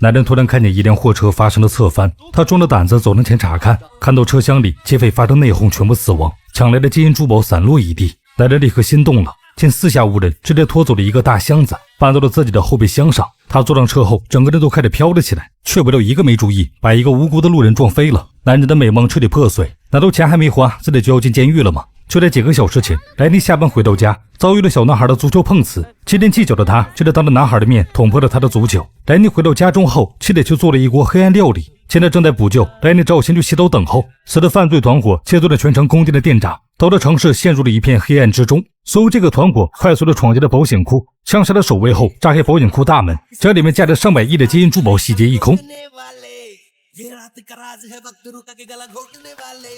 男人突然看见一辆货车发生了侧翻，他壮着胆子走上前查看，看到车厢里劫匪发生内讧，全部死亡，抢来的金银珠宝散落一地。男人立刻心动了，见四下无人，直接拖走了一个大箱子，搬到了自己的后备箱上。他坐上车后，整个人都开始飘了起来，却不料一个没注意，把一个无辜的路人撞飞了。男人的美梦彻底破碎，难道钱还没还，自己就要进监狱了吗？就在几个小时前，莱尼下班回到家，遭遇了小男孩的足球碰瓷。机灵计较的他，就在当着男孩的面捅破了他的足球。莱尼回到家中后，气得去做了一锅黑暗料理。现在正在补救，莱尼只好先去洗澡等候。使得犯罪团伙切断了全城供电的电闸，导致城市陷入了一片黑暗之中。随后这个团伙快速的闯进了保险库，枪杀了守卫后，炸开保险库大门，将里面价值上百亿的金银珠宝洗劫一空。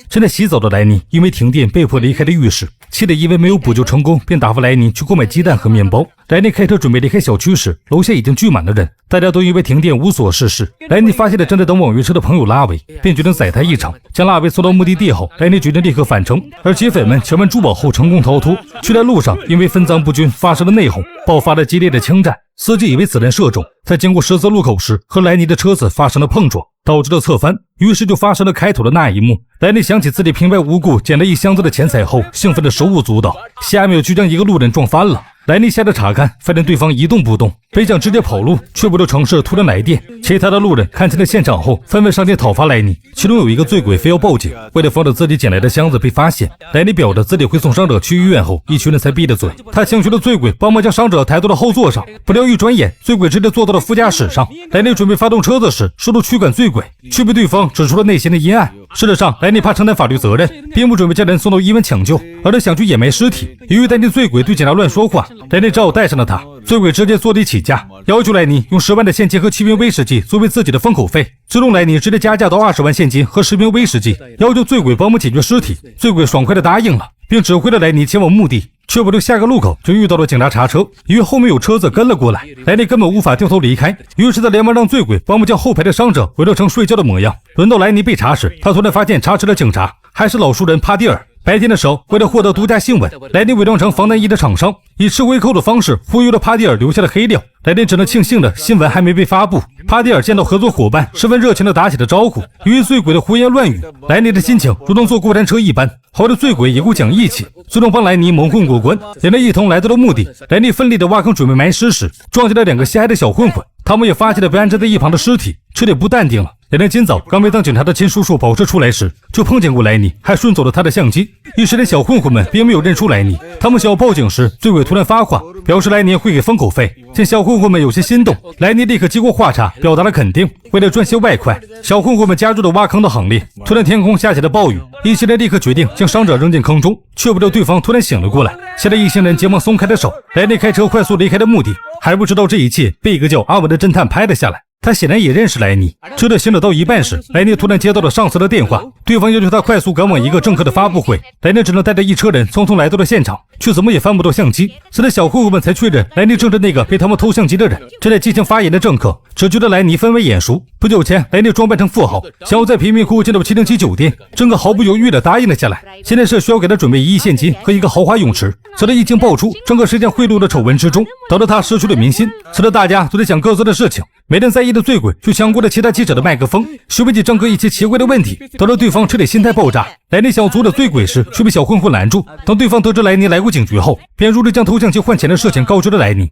正在洗澡的莱尼因为停电被迫离开了浴室，气得因为没有补救成功，便打发莱尼去购买鸡蛋和面包。莱尼开车准备离开小区时，楼下已经聚满了人，大家都因为停电无所事事。莱尼发现了正在等网约车的朋友拉维，便决定宰他一场。将拉维送到目的地后，莱尼决定立刻返程，而劫匪们抢完珠宝后成功逃脱。去在路上，因为分赃不均发生了内讧，爆发了激烈的枪战。司机以为子弹射中，在经过十字路口时和莱尼的车子发生了碰撞，导致了侧翻，于是就发生了开头的那一幕。莱尼想起自己平白无故捡了一箱子的钱财后，兴奋的手舞足蹈，下一秒就将一个路人撞翻了。莱尼下着查看，发现对方一动不动，本想直接跑路，却不料城市突然来电。其他的路人看清了现场后，纷纷上前讨伐莱尼，其中有一个醉鬼非要报警。为了防止自己捡来的箱子被发现，莱尼表着自己会送伤者去医院后，一群人才闭了嘴。他请求了醉鬼帮忙将伤者抬到了后座上，不料一转眼，醉鬼直接坐到了副驾驶上。莱尼准备发动车子时，试图驱赶醉鬼，却被对方指出了内心的阴暗。事实上，莱尼怕承担法律责任，并不准备将人送到医院抢救，而是想去掩埋尸体。由于担心醉鬼对警察乱说话，莱尼只好带上了他。醉鬼直接坐地起价，要求莱尼用10万的现金和7瓶威士忌作为自己的封口费。最终莱尼直接加价到20万现金和10瓶威士忌，要求醉鬼帮忙解决尸体。醉鬼爽快地答应了，并指挥了莱尼前往目的。却不料下个路口就遇到了警察查车，因为后面有车子跟了过来，莱尼根本无法掉头离开，于是他连忙让醉鬼帮忙将后排的伤者伪装成睡觉的模样。轮到莱尼被查时，他突然发现查车的警察还是老熟人帕蒂尔。白天的时候，为了获得独家新闻，莱尼伪装成防弹衣的厂商，以吃回扣的方式忽悠了帕蒂尔留下了黑料。莱尼只能庆幸的新闻还没被发布。帕蒂尔见到合作伙伴，十分热情的打起了招呼。由于醉鬼的胡言乱语，莱尼的心情如同坐过山车一般，好的醉鬼也够讲义气，最终帮莱尼蒙混过关。两人一同来到了目的，莱尼奋力的挖坑准备埋尸时，撞见了2个心爱的小混混，他们也发现了被安置在一旁的尸体，彻底不淡定了。两人今早刚被当警察的秦叔叔跑车出来时，就碰见过莱尼，还顺走了他的相机。一时连小混混们并没有认出莱尼，他们想要报警时，醉鬼突然发话，表示莱尼会给封口费。见小混混们有些心动，莱尼立刻接过话茬，表达了肯定。为了赚些外快，小混混们加入了挖坑的行列。突然天空下起了暴雨，一行人立刻决定将伤者扔进坑中，却不料对方突然醒了过来。吓得一行人急忙松开了手，莱尼开车快速离开了目的，还不知道这一切被一个叫阿文的侦探拍了下来。他显然也认识莱尼。车子行驶到一半时，莱尼突然接到了上司的电话，对方要求他快速赶往一个政客的发布会。莱尼只能带着一车人匆匆来到了现场，却怎么也翻不到相机。此时小混混们才确认莱尼正是那个被他们偷相机的人。正在进行发言的政客只觉得莱尼分外眼熟。不久前，莱尼装扮成富豪，想要在贫民窟建造707酒店，政客毫不犹豫地答应了下来。现在是需要给他准备1亿现金和一个豪华泳池。此时一经爆出政客实际上贿赂的丑闻之中，导致他失去了民心。此时大家都在想各自的事情，没人在意的醉鬼却抢过了其他记者的麦克风，询问起政客一些奇怪的问题，导致对方彻底心态爆炸。莱尼想阻止醉鬼时，却被小混混拦住。等对方得知莱尼来过警局后，便如实将偷相机换钱的事情告知了莱尼。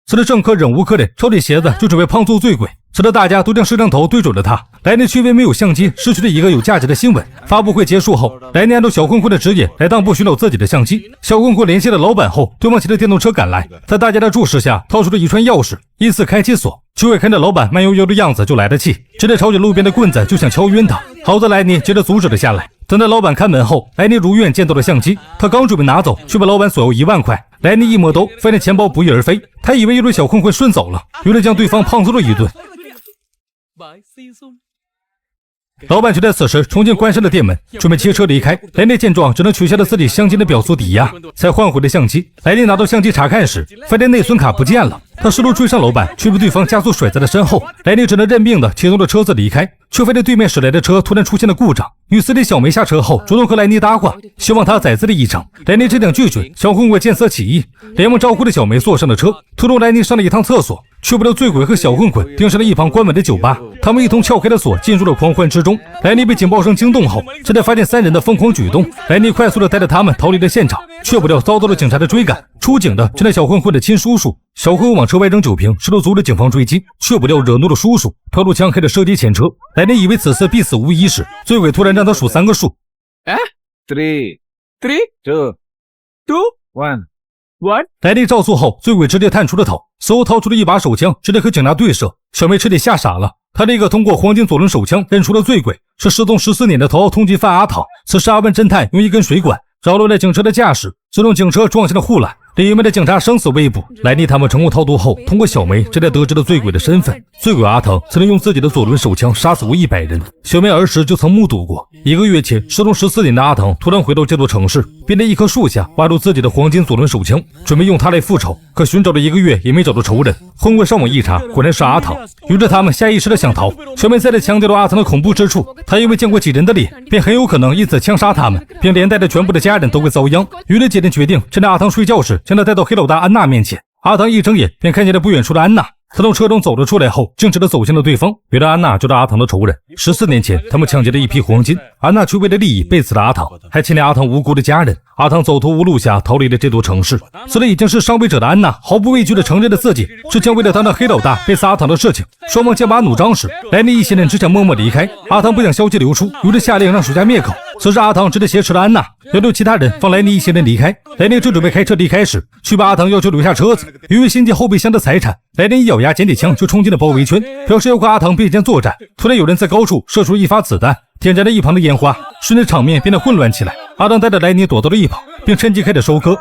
此时政客忍无可忍，抄起鞋子就准备胖揍醉鬼。此时大家都将摄像头对准了他，莱尼却因为没有相机，失去了一个有价值的新闻。发布会结束后，莱尼按照小混混的指引来当铺寻找自己的相机。小混混联系了老板后，对方骑着电动车赶来，在大家的注视下掏出了一串钥匙，依次开启锁。酒鬼看着老板慢悠悠的样子就来了气，直接抄起路边的棍子就想敲晕他。好在莱尼接着阻止了下来。等待老板看门后，莱尼如愿见到了相机，他刚准备拿走，却被老板索要1万块。莱尼一摸兜，发现钱包不翼而飞，他以为一堆小混混顺走了，于是将对方胖揍了一顿。老板却在此时重新关上了店门，准备骑车离开。莱尼见状，只能取下了自己相机的表做抵押，才换回了相机。莱尼拿到相机查看时，发现内存卡不见了。他试图追上楼板，却被对方加速甩在了身后。莱尼只能认命的启动了车子离开，却发现对面驶来的车突然出现了故障。女司机小梅下车后主动和莱尼搭话，希望他宰自己一程。莱尼这样拒绝，小混混见色起意，连忙招呼着小梅坐上了车。途中莱尼上了一趟厕所，却不料醉鬼和小混混盯上了一旁关门的酒吧，他们一同撬开了锁，进入了狂欢之中。莱尼被警报声惊动后，这才发现三人的疯狂举动。莱尼快速的带着他们逃离了现场，却不料遭到了警察的追赶。出警的是那小混混的亲叔叔，小混混往车外扔酒瓶，试图阻止警方追击，却不料惹怒了叔叔，掏出枪开始射击前车。莱尼以为此次必死无疑时，醉鬼突然让他数3个数，3, 2, 1。莱尼照做后，醉鬼直接探出了头，随后掏出了一把手枪，直接和警察对射。小梅彻底吓傻了，他立刻通过黄金左轮手枪认出了醉鬼是失踪14年的头号通缉犯阿唐。此时阿文侦探用一根水管扰乱了警车的驾驶，自动警车撞向了护栏，里面的警察生死未卜。莱尼他们成功逃脱后，通过小梅这才得知了醉鬼的身份。醉鬼阿唐曾经用自己的左轮手枪杀死过100人，小梅儿时就曾目睹过。1个月前失踪14年的阿唐突然回到这座城市，便在一棵树下挖出自己的黄金左轮手枪，准备用它来复仇。可寻找了1个月也没找到仇人，混混上网一查，果然是阿唐。于是他们下意识的想逃，小梅再次强调了阿唐的恐怖之处，他因为见过几人的脸，便很有可能因此枪杀他们，并连带着全部的家人都会遭殃。于是几人决定趁着阿唐睡觉时将他带到黑老大安娜面前。阿唐一睁眼便看见了不远处的安娜，他从车中走了出来后，径直的走向了对方。原来安娜就是阿唐的仇人，14年前他们抢劫了一批黄金，安娜却为了利益背刺了阿唐，还牵连阿唐无辜的家人。阿唐走投无路下逃离了这座城市。死了已经是上位者的安娜毫不畏惧的承认了自己是将为了当着黑老大背刺阿唐的事情。双方剑拔弩张时，莱尼一行人只想默默离开。阿唐不想消息流出，于是下令让手下灭口。此时阿唐直接挟持了安娜，要求其他人放莱尼一行人离开。莱尼正准备开车离开时，却被阿唐要求留下车子，因为心系后备箱的财产。莱尼一咬牙捡起枪就冲进了包围圈，表示要和阿唐并肩作战。突然有人在高处射出一发子弹，点燃了一旁的烟花，瞬间场面变得混乱起来。阿唐带着莱尼躲到了一旁，并趁机开始收割。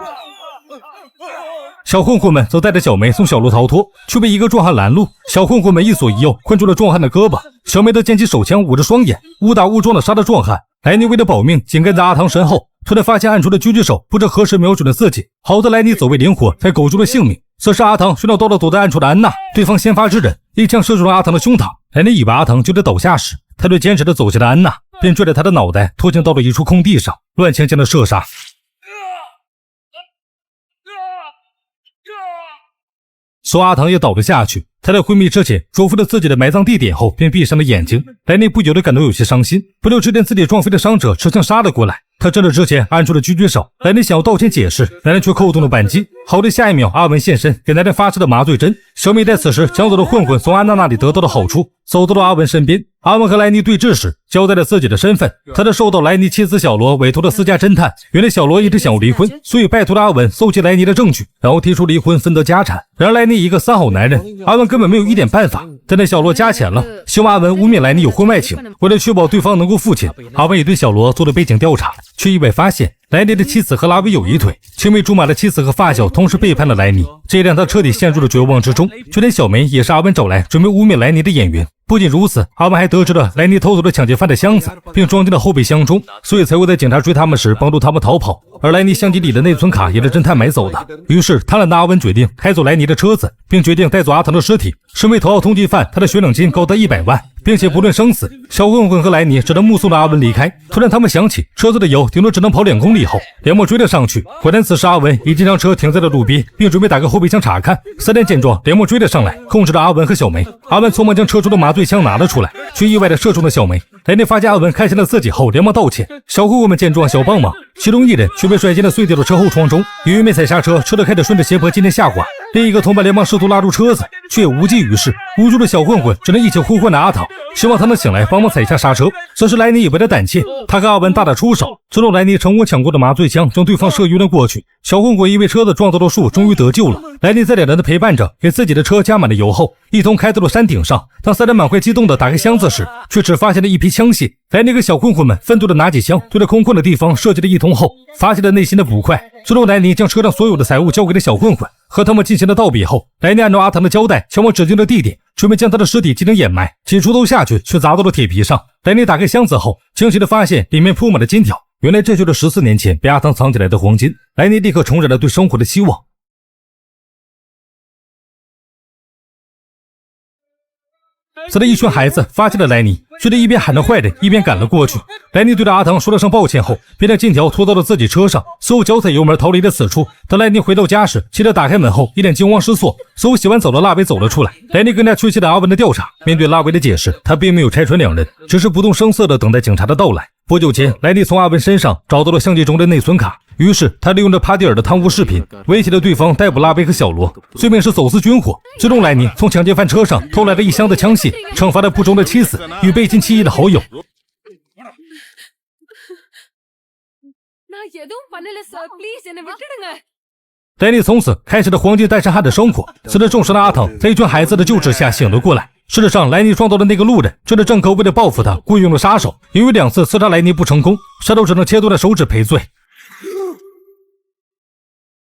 小混混们则带着小梅从小路逃脱，却被一个壮汉拦路。小混混们一左一右困住了壮汉的胳膊，小梅则捡起手枪捂着双眼，误打误撞的杀了壮汉。莱尼为了保命紧跟在阿唐身后，突然发现暗处的狙击手不知何时瞄准了自己，好在莱尼走位灵活，才苟住了性命。此时阿唐寻找到了躲在暗处的安娜，对方先发制人，一枪射中了阿唐的胸膛。莱尼以为阿唐就在倒下时，他就坚持的走向了安娜，便拽着他的脑袋拖进到了一处空地上，乱枪将他射杀。苏阿唐也倒了下去，他在昏迷之前嘱咐了自己的埋葬地点后，便闭上了眼睛。莱尼不由得感到有些伤心，不料这天自己撞飞的伤者持枪杀了过来。他趁着之前按住了狙击手，莱尼想要道歉解释，男人却扣动了扳机。好的，下一秒阿文现身，给男人发射了麻醉针。小米在此时抢走了混混从安娜那里得到的好处，走到了阿文身边。阿文和莱尼对峙时交代了自己的身份，他是受到莱尼妻子小罗委托的私家侦探。原来小罗一直想要离婚，所以拜托了阿文搜集莱尼的证据，然后提出离婚分得家产。然而莱尼一个三好男人，阿文根本没有一点办法。但那小罗加钱了，希望阿文污蔑莱尼有婚外情。为了确保对方能够付钱，阿文也对小罗做了背景调查，却意外发现莱尼的妻子和拉维有一腿，青梅竹马的妻子和发小同时背叛了莱尼，这让他彻底陷入了绝望之中。就连小梅也是阿文找来准备污蔑莱尼的演员。不仅如此，阿文还得知了莱尼偷走了抢劫犯的箱子，并装进了后备箱中，所以才会在警察追他们时帮助他们逃跑。而莱尼相机里的内存卡也是侦探买走的。于是贪婪的阿文决定开走莱尼的车子，并决定带走阿唐的尸体。身为头号通缉犯，他的悬赏金高达100万，并且不论生死，小混混和莱尼只能目送着阿文离开。突然他们想起车子的油顶多只能跑2公里后，连忙追了上去。果然此时阿文已经将车停在了路边，并准备打开后备箱查看。三人见状连忙追了上来，控制了阿文和小梅。阿文匆忙将车中的麻醉枪拿了出来，却意外的射中了小梅。莱尼发现阿文看向了自己后连忙道歉。小混混们见状想帮忙，其中一人却被甩进了碎掉的车后窗中。由于没踩刹车，车子开始顺着斜坡渐渐下滑。另一个同伴连忙试图拉住车子，却无济于事。无助的小混混只能一起呼唤着阿唐，希望他能醒来帮忙踩下刹车。此时莱尼也为了胆怯，他和阿文大打出手，之后莱尼成功抢过的麻醉枪将对方射晕了过去。小混混因为车子撞到了树，终于得救了。莱尼在两人的陪伴着，给自己的车加满了油后，一同开到了山顶上。当三人满怀激动地打开箱子时，却只发现了一批枪械。莱尼和小混混们愤怒地拿起枪对着空旷的地方射击了一通后，发现了内心的不快。之后莱尼将车上所有的财物交给了小混混，和他们进行了道别后，莱尼按照阿唐的交代前往指定的地点，准备将他的尸体进行掩埋。起锄头下去却砸到了铁皮上。莱尼打开箱子后，惊奇地发现里面铺满了金条，原来这就是14年前被阿唐藏起来的黄金。莱尼立刻重燃了对生活的希望。此时一群孩子发现了莱尼，却得一边喊着坏人，一边赶了过去。莱尼对着阿唐说了声抱歉后，便将金条拖到了自己车上，随后脚踩油门逃离了此处。等莱尼回到家时，妻子打开门后一脸惊慌失措，随后洗完澡的拉维走了出来。莱尼更加确信了阿文的调查，面对拉维的解释，他并没有拆穿两人，只是不动声色地等待警察的到来。不久前，莱尼从阿文身上找到了相机中的内存卡，于是他利用着帕蒂尔的贪污视频，威胁了对方逮捕拉维和小罗，罪名是走私军火。最终，莱尼从抢劫犯车上偷来了一箱的枪械，惩罚了不忠的妻子与背信弃义的好友。莱尼从此开始了黄金单身汉的生活。随着重伤的阿唐在一群孩子的救治下醒了过来。事实上，莱尼撞到的那个路人正是郑克为了报复他雇佣了杀手，由于2次刺杀莱尼不成功，杀手只能切断了手指赔罪。